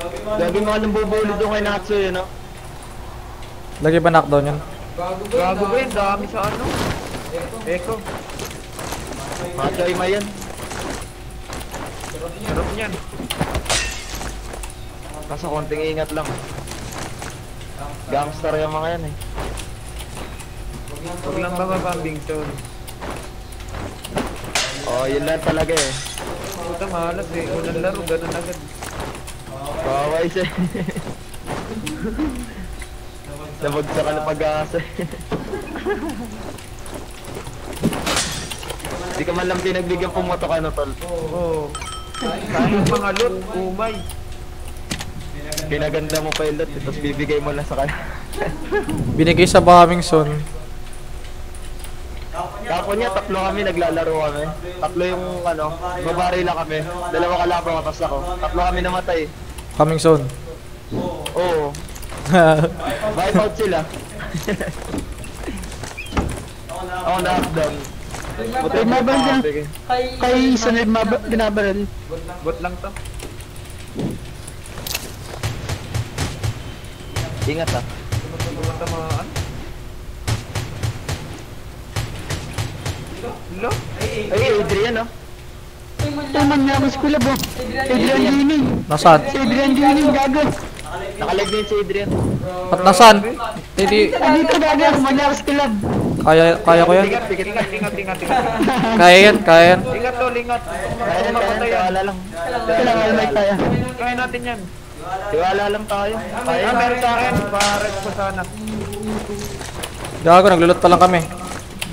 Lagi mga nang bubuli doon kay Natsu yun, no? Lagi ba knockdown yun? Gago ba yun? Dami sa ano? Eko. Mga Choyma yan. Sarap niyan. Kaso konting ingat lang. Gangster yung mga yan eh. Huwag lang bababambing tol. Oh, yun lang talaga eh. Puta malas eh. Unang laro, ganun agad. Kaway siya. Nabagsak ka na pag-asa. Di ka man lang pinagbigyan pumoto ka na tol. Oo. Kahit mga loot, umay. Kinaganda mo pa yung lot, tapos bibigay mo lang sa kanya. Binigay sa bombing zone. Kapo niya, tatlo kami, naglalaro kami. Tatlo yung ano, babari lang kami. Dalawa kalabang tapos ako. Tatlo kami namatay. Coming zone. Oo. Wipe out sila. Ako na-knockdown. Buti May mabal dyan. sige. Kay sunod binabaril. Bot lang to. Ingat ah. Buwan tamaan. Lo? Ay, Adrian oh. Taman niya ako sa kulab oh. Adrian Gaming. Nasaan? Si Adrian Gaming gago. Nakalag din si Adrian. At nasaan? Hindi. Dito gago, man niya ako sa kulab. Kaya ko yan. Ingat, ingat. Kaya yan, kaya yan. Ingat tol, ingat. Kaya Mamatay yan. tiwala lang. Kailangan may tayo. Kaya natin yan. Tiwala lang tayo. Kaya Meron sa akin. Para ko sana. Gago, naglulot pa lang kami.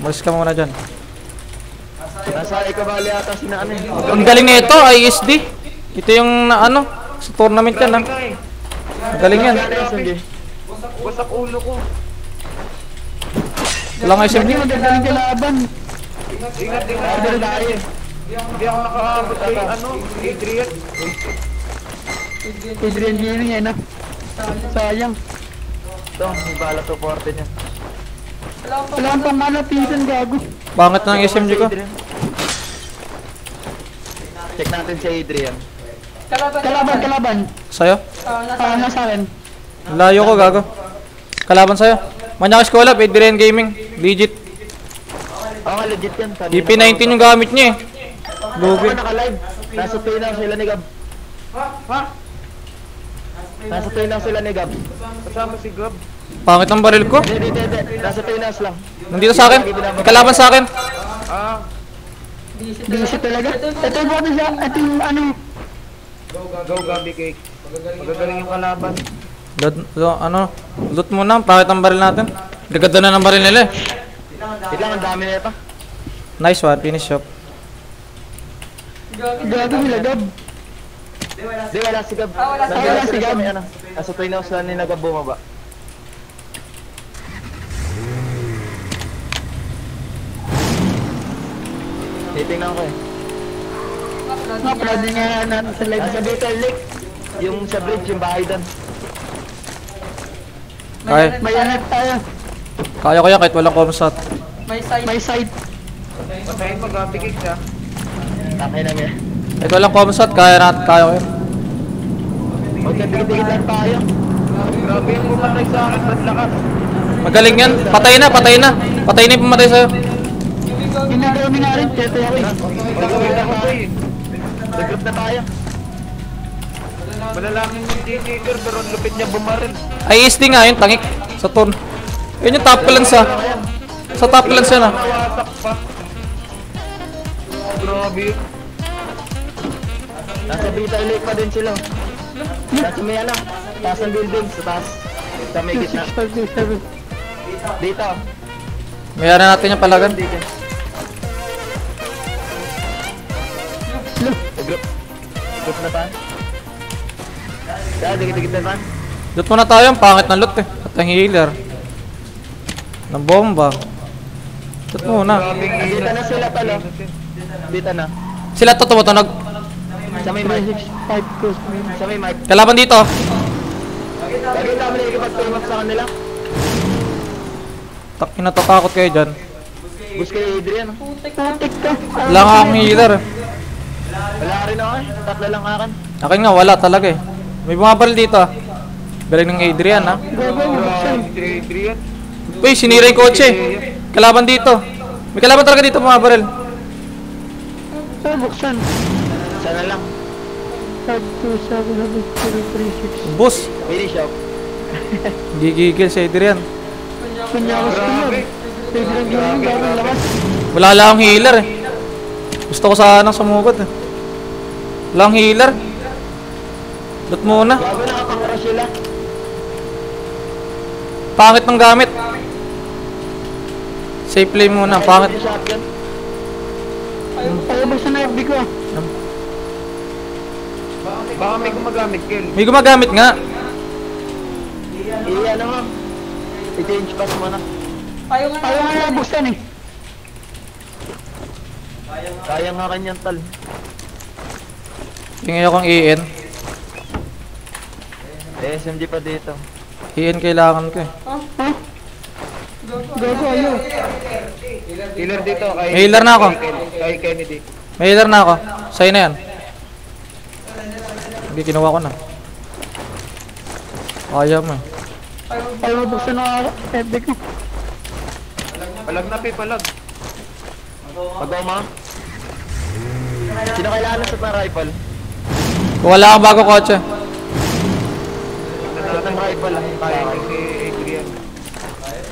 Malis ka muna dyan. nasa ikabali ata si na ano eh. Ang galing na ito, ISD. Ito yung na ano, sa tournament yan ah. Ang galing yan. Wasak ulo ko. Wala nga SMG. Hindi magagaling kalaban. Ingat. Hindi ako nakaabot kay ano, Adrian. Adrian Gaming eh na. Sayang. Ito, may bala to forte niya. Wala kang pamana, pinsan gago. Pangit na ng SMG ko. Check natin si Adrian. Kalaban. Sa'yo? Nasa akin. Layo ko, gago. Kalaban sa'yo. Manyakas ko wala, Adrian Gaming. Legit. Oo nga, legit yan. EP19 yung gamit niya eh. Lugi. Ako naka-live. Nasa tuinaw sila ni Gab. Ha? Nasa tuinaw sila ni Gab. Kasama si Gab. Pangit ng baril ko. Hindi. Nasa tuinaw lang. Nandito sa akin. Kalaban sa akin. Ah, Busy talaga. Ito yung boto siya. Ito yung ano. go Gabi Cake. Magagaling yung kalaban. Loot muna. Pangit ang baril natin. Gaganda na ng baril nila eh. Wait lang, ang dami na ito. Nice one, finish shop. Gago nila Gab. Hindi, wala si Gab. wala si Gab. Nasa tuinaw sila ni Gab bumaba. Titingnan ko eh. Upload nga natin sa live. Nasa Bitter Lake. Yung sa bridge, yung bahay doon. May anak tayo. Kaya ko yan kahit walang comsat. May site. Patayin mo Gabi Cake siya. Takay na niya. Kahit walang comsat, kaya ko yan. Huwag ka dikit-dikit lang tayo. Grabe yung pumatay sa akin. Ba't lakas? Magaling yan. Patay na. Patay na yung pumatay sa'yo. Ginagawa nga rin. Kaya tayo eh. Pagawin ako to eh. Nag-group na tayo. Malalangin yung teenager pero ang lupit niya bumaril. ISD nga yun, tangik. Sa turn. Yun yung top clans ah. Sa top clans yan ah. Nawasak pa. Grabe yun. Nasa Bitter Lake pa din sila. Nasa may ano, taas ng building, sa taas. Sa may gitna. 657. Dito. Mayroon natin yung palagan. Group. Group na tayo. Kaya, dikit-dikit na tayo. Loot muna tayo, ang pangit ng loot eh. At ang healer. Ng bomba. Loot muna. Dito na sila pala. Dito na. Sila to tumutunog. Sa may mic. 365 close. Sa may mic. Kalaban dito. Lagi kami nakikipag-turn sa kanila. Natatakot kayo dyan. Bus kay Adrian. Putik ka. Wala nga akong healer. Wala rin ako eh. Tatlo lang akin. Akin nga, wala talaga eh. May bumabaril dito ah. Galing ng Adrian ah. Gago, buksan. Si Adrian. Uy, sinira yung kotse. Kalaban dito. May kalaban talaga dito bumabaril. Ay, buksan. Sana lang. 527 Boss, Finish up. gigigil si Adrian. Kunyakas ko yun. Pwede lang gawin, gawin labas. Wala lang akong healer eh. Gusto ko sanang sumugod eh. Wala akong healer. Loot muna. Gago nakapangara sila. Pangit ng gamit. Safe play muna, pangit. Yung shotgun. Ay, buksan na FB ko. Baka may gumagamit, Kel. May gumagamit nga. Ano mo? I-change pass mo na. Ayaw nga na buksan eh. Kaya nga kanyang tal. Tingin akong EN. SMG pa dito. EN kailangan ko eh. Ha? Gago, ayaw. Healer dito kay... May healer na ako. Kay Kennedy. May healer na ako. Sa'yo na yan. Hindi, kinuha ko na. Kaya mo eh. Ayaw mo buksan na FB ko. Palag na, palag. Pagaw ma. Sino kailangan na sa pang rifle? Kung wala akong bago kotse. Sa rifle lang. Kaya. Kaya si Adrian.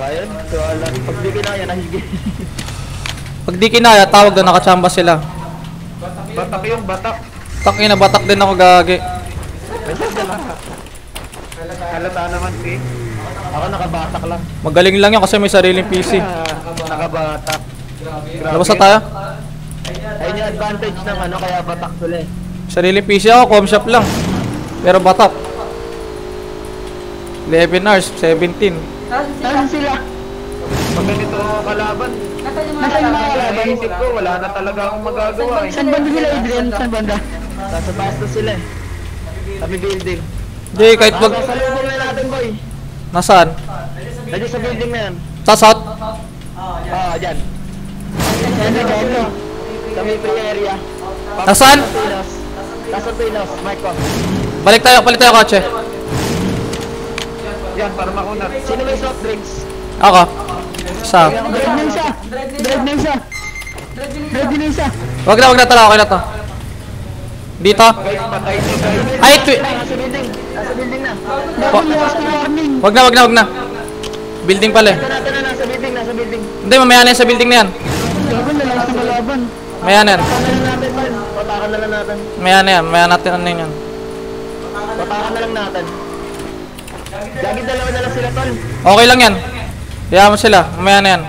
Kaya? So alam. Pag di kinaya, nahigit. Pag di kinaya, tawag doon, nakachamba sila. Batak yung batak. Tangina, batak din ako gagi. Halata naman si... Ako nakabatak lang. Magaling lang yun kasi may sariling PC. Nakabatak. Labas na tayo. Ayun yung advantage ng ano, kaya batak sila eh. Sariling PC ako, com shop lang. Pero batak. 11 hours, 17. Nasaan sila? Pag ganito kalaban, Nasaan yung mga kalaban? naisip ko, wala na talaga akong magagawa eh. Saan banda sila, Adrian? Saan banda? Nasa taas na sila eh. Kami building. Hindi, kahit wag... Sasalubong na natin boy. Nasaan? Nandiyan sa building na yan. Sa south? Dyan. Yan na dito. Sa may free area. Nasaan? Nasa Pinos, Mike ko. Balik tayo kotse. Yan, para makunat. Sino may soft drinks? Ako. Isa. Drive na isa. Drive na isa. Drive na isa. Wag na tala, okay na to. Dito. Guys, patay si guys. Ay, Nasa building. Nasa building na. Dapat last warning. wag na. Building pala eh. Natin na nasa building, nasa building. Hindi, mamaya na yan sa building na yan. Dapat na last na laban. Mamaya na yan. Patakan na lang natin, man. Patakan na lang natin. Mamaya natin ano yan. Patakan na lang natin. Lagi dalawa na lang sila, tol. Okay lang yan. Kaya mo sila, mamaya na yan.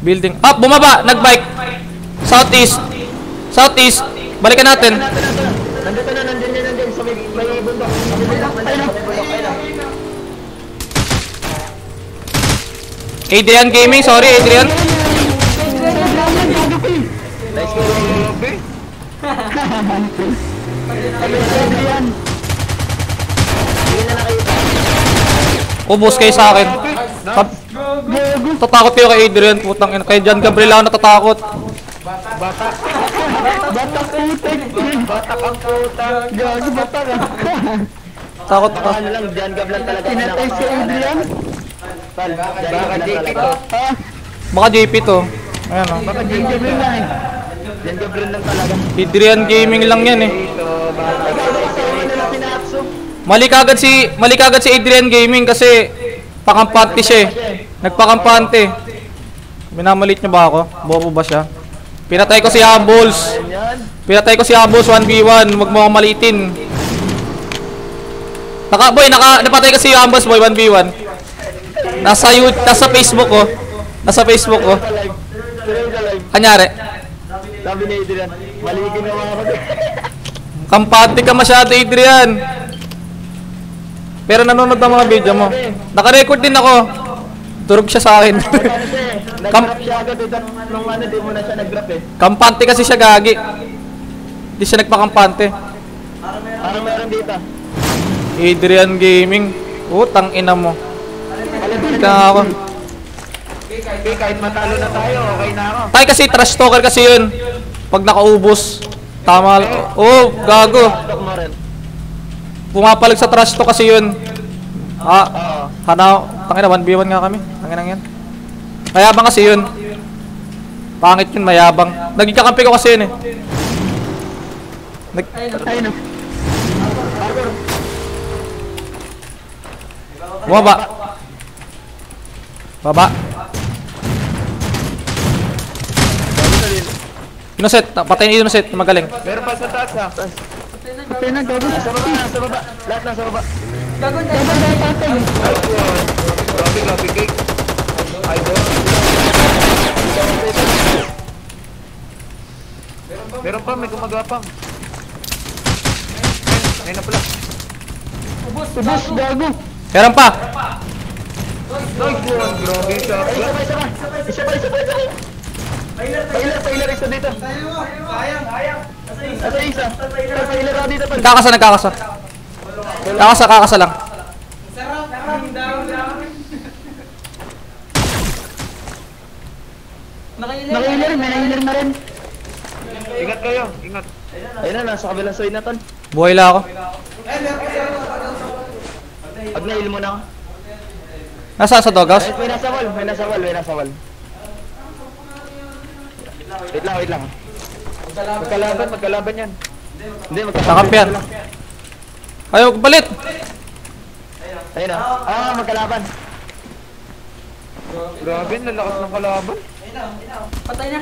Building. Ah, bumaba, nagbike. Southeast. Balikan natin. Nandito na, nandyan sa may bundok. Sa may bundok, nandyan sa may bundok. Ayun na. Adrian Gaming, sorry Adrian. Nice go. Grabe. Adrian. Hindi na nakita. Ubus kayo sa akin. Tatakot kayo kay Adrian, putang ina. Kay John Gabriel ako natatakot. Batak. Batak putik. Batak ang puta. Gago, batak ah. Takot Baka ka. ano lang, John Gab lang talaga. Pinatay si Adrian. Tol, John Baka Gab lang JP talaga. to. Ah, Baka JP to. Ayan o. Baka John Gabriel lang eh. John Gabriel lang talaga. Adrian Gaming lang yan eh. Dito, batak. Ikaw na lang sinatso. Mali kagad si Adrian Gaming kasi pakampante siya eh. Nagpakampante. Minamalit niya ba ako? Bobo ba siya? Pinatay ko si Humbles. Ayan. 1v1. Huwag mo akong malitin. Napatay ko si Humbles boy 1v1. Nasa Facebook ko. Live. Pero yung live. Kanyari. Sabi ni Adrian, mali ginawa ko din. Kampante ka masyado Adrian. Pero nanonood ng mga video mo. Naka-record din ako. Durog siya sa akin. Ano siya eh, nag-grab siya agad eh. Nung ano, di mo na siya nag-grab eh. Kampante kasi siya gagi. Hindi siya nagpakampante. Parang meron dito. Adrian Gaming. Utang ina mo. Ika ako. Okay, kahit matalo na tayo, okay na ako. Tay kasi trash talker kasi yun. Pag nakaubos. Tama. Oh, gago. Stop mo rin. pumapalag sa trash to kasi yun. Oo. Tangina 1v1 nga kami. Tangina yan. Mayabang kasi yun. Pangit yun, mayabang. Nagkakampi ko kasi yun eh. Ayun o. Bumaba. Baba. Innocent, patayin yung innocent, magaling. Meron pa sa taas ha. Patay na, gago. Nasa baba, nasa baba. Lahat nasa baba. Gago dahil patay. Grabe cake. Idol. Meron pa, may gumagapang. Ayun na pala. Ubus, gago. Meron pa. Nice one, grabe siya. Isa pa. Pailar, isa dito. Nasa isa. Pailar ako dito, tol. Nagkakasa. Kakasa lang. Naka-healer, may na-healer na rin. Ingat kayo, ingat. Ayun na, nasa kabilang side na, tol. Buhay lang ako. Pag na-heal mo na ako. Nasaan sa doghouse? May nasa wall. Wait lang. Magkalaban yan. Hindi, Nakampiyan. Ayaw, palit. Ayun na. Magkalaban. Grabe, nalakas ng kalaban. Patay na.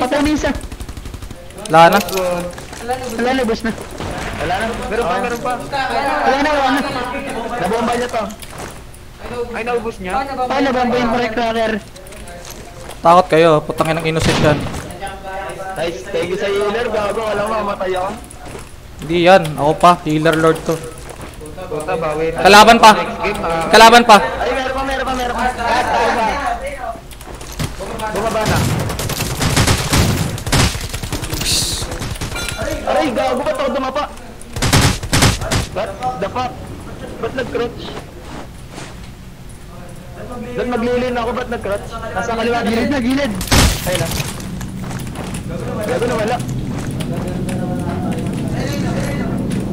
Patay na isa. Wala na. Wala na, boss na. Wala na. Meron pa. Wala na. Nabomba niya to. Ay, naubos niya. Paano ba yung cracker? Takot kayo, putangin ng innocent yan. Nice. Thank you sa healer. Gago, alam mo, mamatay ako. Hindi yan, ako pa, healer lord to. Puta, bawi na. Kalaban pa. Next game, Kalaban pa. Ay, meron pa. Tayo ba? Bumaba na. Aray, gago, ba't ako dumapa? Ba't? Dapat? Ba't nag-crouch? Ba't maglilin ako? Ba't nag-crouch? Nasa kaliwa. Gilid. Ayun na. Gago na wala.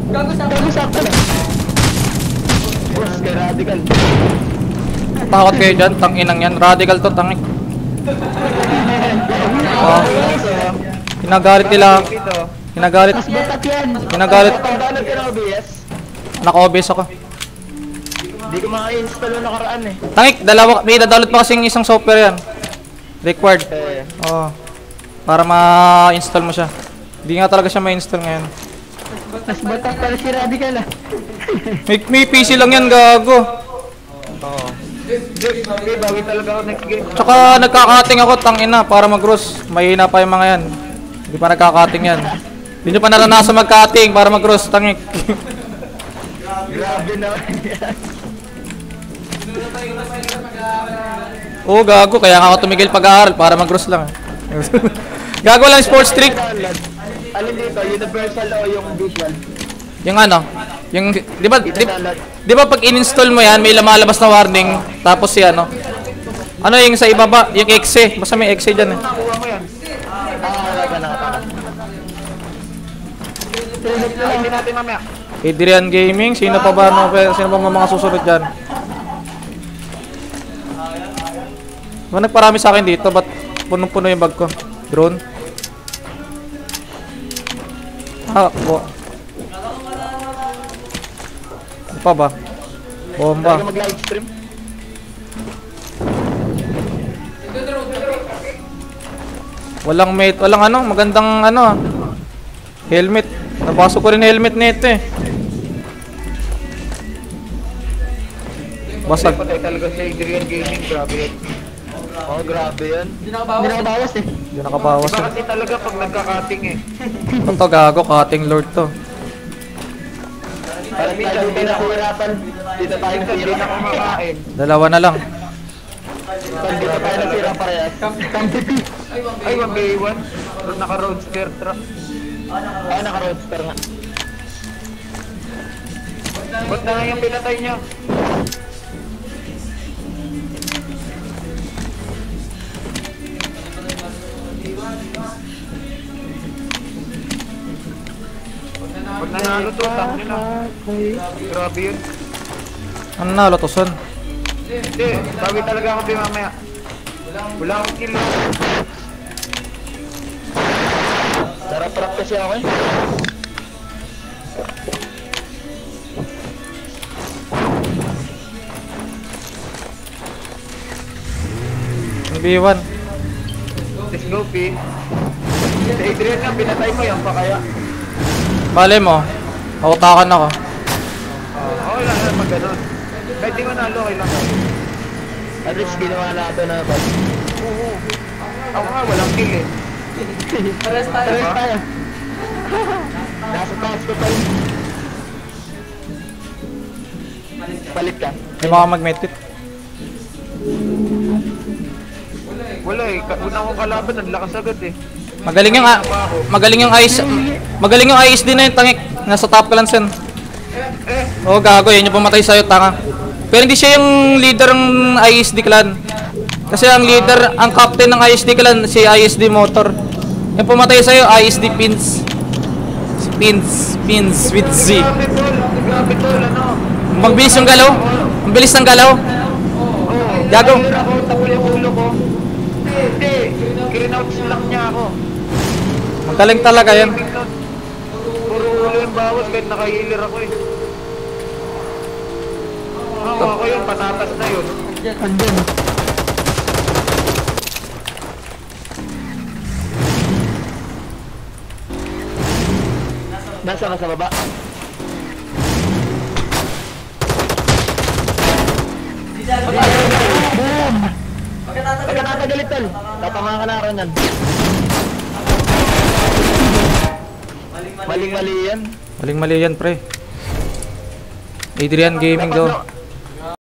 Gago sakto na. Boss, kay Radical. Takot kayo dyan, tanginang yan. Radical to, tangik. Oh, kinagalit nila. Dito. Kinagalit. Mas batak yan. Kinagalit. Pagbanag ka ng OBS, Naka-obvious ako. hindi ko maka-install yung nakaraan eh. Tangik, may download pa kasing isang software yan. Required. Oo. Para ma-install mo siya. Hindi nga talaga siya ma-install ngayon. Mas batak pala si Radical ah. May PC lang yan, gago. Okay, bawi talaga ako next game. Tsaka nagkakating ako, tangina, para mag-cross. Mahina pa yung mga yan. Hindi pa nagkakating yan. Hindi nyo pa naranasan mag-cutting para mag-cross, tangik. Grabe naman yan. Oo, gago, kaya nga ako tumigil pag-aaral para mag-cross lang. Gago lang sports trick. Alin dito, universal o yung visual? Yung ano, yung, Ita-download. di ba pag in-install mo yan, may lumalabas na warning, tapos si ano yung sa ibaba, yung exe, basta may exe dyan eh. Nakuha mo yan. Nakataka. Hindi natin mamaya. Adrian Gaming, sino pa ba mga susunod dyan? Ba nagparami sa akin dito, ba't punong-puno yung bag ko? Drone? Ano pa ba? Bomba. Talaga mag-live stream? Walang mate, walang magandang helmet. Napasok ko rin helmet nito eh. Basag. Patay talaga sa Adrian Gaming, grabe yan. Oh, grabe yan. Hindi nakabawas eh. Hindi nakabawas Iba eh. kasi talaga pag nagka-cutting eh. Ito gago, cutting lord to. Parang tayo hindi nahihirapan. Dito tayo Hindi na nasira. kumakain. Dalawa na lang. Dito tayo nasira parehas. Ay, 1v1. Naka-roadster truck. Naka-roadster nga. Ba't na nga yung pinatay niya? Pag nanalo to, tang nila. Grabe yun. Ano na, lotoson? Hindi, bawi talaga ako din mamaya. Wala akong kill. Sarap-sarap kasi ako eh. B1. Let's go, P. Si Adrian nga, pinatay mo yan pa kaya. Bale mo. Mautakan ako. Okay lang yan, pag ganun. Kahit di manalo, okay lang. At least ginawa natin na ba? Oo. Ako nga, walang kill eh. Pares tayo. Pares tayo. Nasa taas ko tayo. Palit ka. Hindi mo ako mag-medkit. Wala eh, una kong kalaban, ang lakas agad eh. Magaling yung ISD na yung tangik. Nasa top ka lang sen. Oo, gago yun yung pumatay sa'yo, tanga. Pero hindi siya yung leader ng ISD clan. Kasi ang leader, ang captain ng ISD clan, si ISD Motor. Yung pumatay sa'yo, ISD Pins. Pins with Z. Grabe tol, ano? Magbilis yung galaw. Ang bilis ng galaw. Gago. Healer ako, tapos yung ulo ko. Hindi, kirinouch lang niya ako. Magaling talaga yan. Puro ulo yung bawas kahit naka-healer ako eh. Ako yun, patatas na yun. Andun. Nasa ka sa baba? Boom! Pagkatagalit tol. Tatangan ka na ako yan. Maling-mali yan. Maling-mali yan, pre. Adrian Gaming daw.